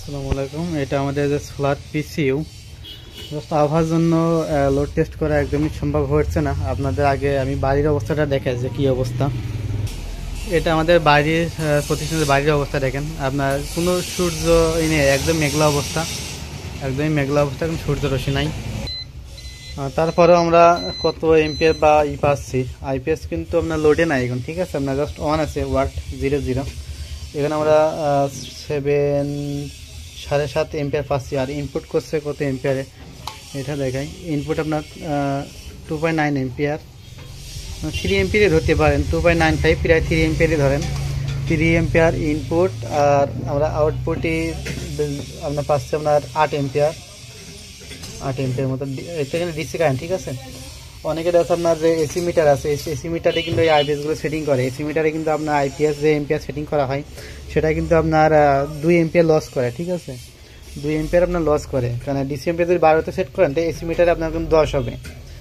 আসসালামু আলাইকুম। এটা আমাদের যে সোলার পিসিইউ জাস্ট আবহাওয়ার জন্য লোড টেস্ট করা একদমই সম্ভব হচ্ছে না। আপনাদের আগে আমি বাড়ির অবস্থাটা দেখাই যে কী অবস্থা। এটা আমাদের বাড়ির প্রতিষ্ঠানের বাড়ির অবস্থা দেখেন। আপনার কোনো সূর্য নেই, একদম মেঘলা অবস্থা, একদমই মেঘলা অবস্থা, কোনো সূর্য রশ্মি নাই। তারপরেও আমরা কত এমপিআর বা পাচ্ছি। আইপিএস কিন্তু আপনার লোডে নাই এখন, ঠিক আছে। আপনার জাস্ট অন আছে ওয়াট 00। এখানে আমরা 7.5 এম্পিয়ার পাচ্ছি। আর ইনপুট করছে কত এম্পিয়ারে এটা দেখাই। ইনপুট আপনার 2.9 এম্পিয়ার, 3 এম্পিয়ারে ধরতে পারেন, 2.95 প্রায় 3 এম্পিয়ারে ধরেন। 3 এম্পিয়ার ইনপুট, আর আমরা আউটপুটই আপনার পাচ্ছি আপনার 8 এম্পিয়ার, 8 এম্পিয়ার মতো। এখানে ডিসি কারেন্ট, ঠিক আছে। অনেকের আছে আপনার যে এসি মিটার আছে, এসি মিটারে কিন্তু এই আইপিএসগুলো সেটিং করে। এসি মিটারে কিন্তু আপনার আইপিএস যে এম্পিয়ার সেটিং করা হয় সেটা কিন্তু আপনার 2 এম্পিয়ার লস করে, ঠিক আছে। 2 এম্পিয়ার আপনার লস করে, কারণ ডিসি এম্পিয়ার যদি 12তে সেট করেন তো এসি মিটারে আপনার কিন্তু 10 হবে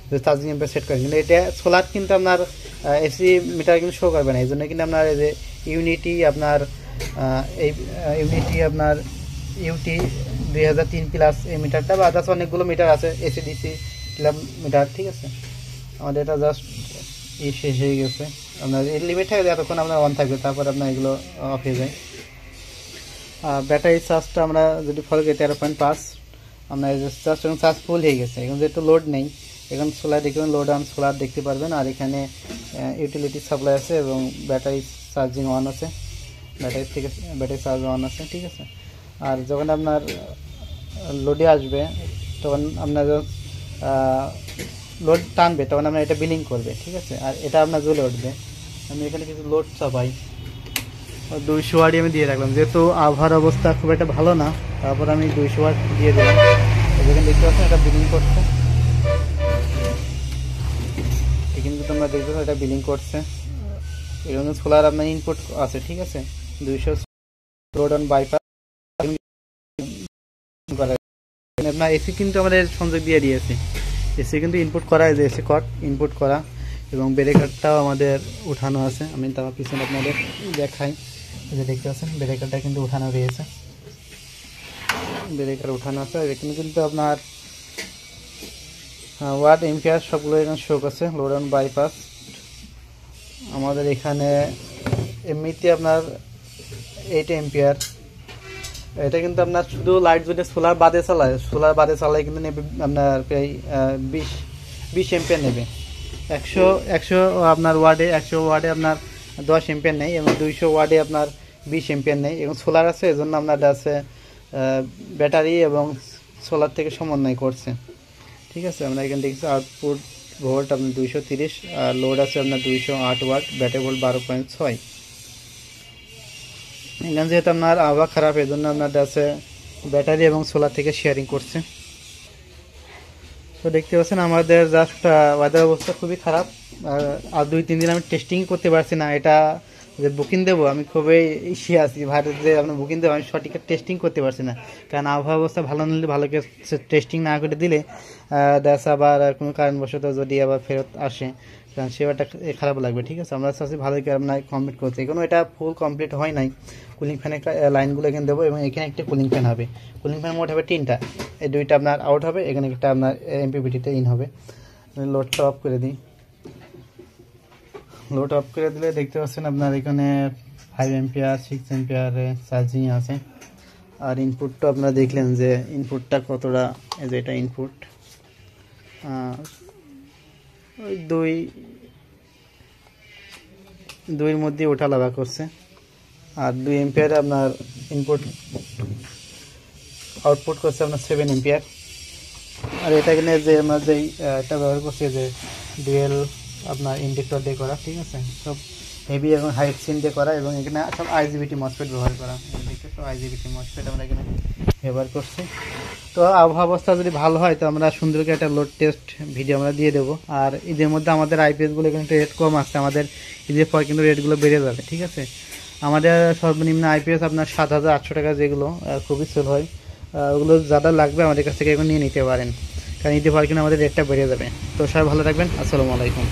যদি চার্জিং এম্পিয়ার সেট করেন। কিন্তু এটা সোলার কিন্তু আপনার এসি মিটার কিন্তু শো করবে না। এই জন্য কিন্তু আপনার এই যে ইউনিটি আপনার এই ইউনিটি আপনার ইউটি 2003+ এই মিটারটা, বা আদার্স অনেকগুলো মিটার আছে এসি ডিসি মিটার, ঠিক আছে। আমাদের এটা জাস্ট শেষ হয়ে গেছে। আপনার এর লিমিট থাকে এতক্ষণ আপনার অন থাকবে, তারপর আপনার এগুলো অফ হয়ে যায়। ব্যাটারি চার্জটা আমরা যদি ফলো করি 13.5, আপনার জাস্ট এখন চার্জ ফুল হয়ে গেছে। এখন যেহেতু লোড নেই, এখন সোলার দেখবেন, লোড অন সোলার দেখতে পারবেন। আর এখানে ইউটিলিটি সাপ্লাই আছে এবং ব্যাটারি চার্জিং অন আছে, ব্যাটারি চার্জ অন আছে, ঠিক আছে। আর যখন আপনার লোডে আসবে তখন আপনার লোড টানবে তখন আপনার এটা বিলিং করবে, ঠিক আছে। আর এটা আপনার জ্বলে উঠবে। আমি এখানে কিছু লোড চাপাই, 200 ওয়াট আমি দিয়ে রাখলাম, যেহেতু আবহাওয়ার অবস্থা খুব একটা ভালো না। তারপর আমি 200 ওয়াট দিয়ে দিলাম। এখানে দেখতে পাচ্ছেন এটা বিলিং করছে, এখানে কিন্তু আমরা দেখতে পাচ্ছি এটা বিলিং করছে। এখানে সোলার আপনার ইনপুট আছে, ঠিক আছে। 200 লোড অন বাইপাস আপনার এসি কিন্তু আমাদের সংযোগ দিয়ে দিয়েছি। এসি কিন্তু ইনপুট করা, যে এসি কট ইনপুট করা, এবং ব্রেকারটাও আমাদের উঠানো আছে। আমি তার পিছনে আপনাদের দেখাই, যে দেখতে পাচ্ছেন ব্রেকারটা কিন্তু উঠানো রয়েছে, ব্রেকার উঠানো আছে। এখানে কিন্তু আপনার ওয়াট এম্পিয়ার সবগুলো এখানে শো করছে। লোড অন বাইপাস আমাদের এখানে এমনিতে আপনার 8 এম্পিয়ার। এটা কিন্তু আপনার শুধু লাইট যদি সোলার বাদে চালায় কিন্তু নেবে আপনার প্রায় 20 এম্পিয়ার নেবে। 100 আপনার ওয়ার্ডে 100 ওয়ার্ডে আপনার 10 এম্পিয়ার নেই, এবং 200 ওয়ার্ডে আপনার 20 এম্পিয়ার নেই। এবং সোলার আছে, এজন্য আপনার আছে ব্যাটারি এবং সোলার থেকে সমন্বয় করছে, ঠিক আছে। আমরা এখানে দেখছি আউটপুট ভোল্ট আপনার 230, আর লোড আছে আপনার 208 ওয়াট, ব্যাটারি ভোল্ট 12.6। এখানে যেহেতু আপনার আবহাওয়া খারাপ, এই জন্য আপনার আছে ব্যাটারি এবং সোলার থেকে শেয়ারিং করছে। তো দেখতে পাচ্ছেন আমাদের জাস্ট ওয়েদার অবস্থা খুবই খারাপ। আর 2-3 দিন আমি টেস্টিং করতে পারছি না। এটা যে বুকিং দেবো, আমি খুবই ইসে আছি ভারত যে আপনার বুকিং দেবো, আমি সঠিক টেস্টিং করতে পারছি না। কারণ আবহাওয়া অবস্থা ভালো না হলে, ভালো টেস্টিং না করে দিলে দেখা আবার কোনো কারণবশত যদি আবার ফেরত আসে, কারণ সেবাটা খারাপ লাগবে, ঠিক আছে। আমরা চাচ্ছি ভালোই আপনার কমপ্লিট করতে। এখনও এটা ফুল কমপ্লিট হয় নাই। কুলিং ফ্যানের লাইনগুলো এখানে দেবো, এবং এখানে একটা কুলিং ফ্যান হবে। কুলিং ফ্যান মোট হবে 3টা, এই 2টা আপনার আউট হবে, এখানে একটা আপনার এমপিপিটিতে ইন হবে। লোডটা অফ করে দিই। লোড অফ করে দিলে দেখতে পাচ্ছেন আপনার এখানে 5 এম্পিয়ার 6 এম্পিয়ারে চার্জিং আছে। আর ইনপুটটা আপনারা দেখলেন যে ইনপুটটা কতটা, এই যে এটা ইনপুট ওই 2-2 মধ্যে ওঠা লাগা করছে। আর 2 এম্পিয়ারে আপনার ইনপুট, আউটপুট করছে আপনার 7 এম্পিয়ার। আর এটা এখানে যে আমরা যেই এটা ব্যবহার করছি, যে ডুয়েল আপনার ইন্ডাক্টর দিয়ে করা, ঠিক আছে। সব হেভি এবং হাই সিন দিয়ে করা, এবং এখানে সব আইজিবিটি মসফেট ব্যবহার করা। দেখতে সব আইজিবিটি মসফেট আমরা এখানে ব্যবহার করছি। তো আবহাওয়া অবস্থা যদি ভালো হয় তো আমরা সুন্দর করে একটা লোড টেস্ট ভিডিও আমরা দিয়ে দেবো। আর ঈদের মধ্যে আমাদের আইপিএসগুলো এখানে রেট কম আসছে, আমাদের ঈদের পর কিন্তু রেটগুলো বেড়ে যাবে, ঠিক আছে। আমাদের সর্বনিম্ন আইপিএস আপনার 7,800 টাকা, যেগুলো খুবই সেল হয়। ওগুলো যারা লাগবে আমাদের কাছ থেকে এখন নিয়ে নিতে পারেন, কারণ ঈদের পর কিন্তু আমাদের রেটটা বেড়ে যাবে। তো সবাই ভালো থাকবেন। আসসালামু আলাইকুম।